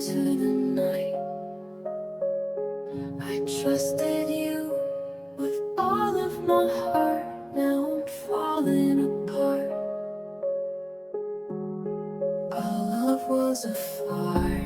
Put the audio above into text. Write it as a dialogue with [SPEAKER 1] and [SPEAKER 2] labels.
[SPEAKER 1] into the night. I trusted you with all of my heart. Now I'm falling apart. Our love was a fire.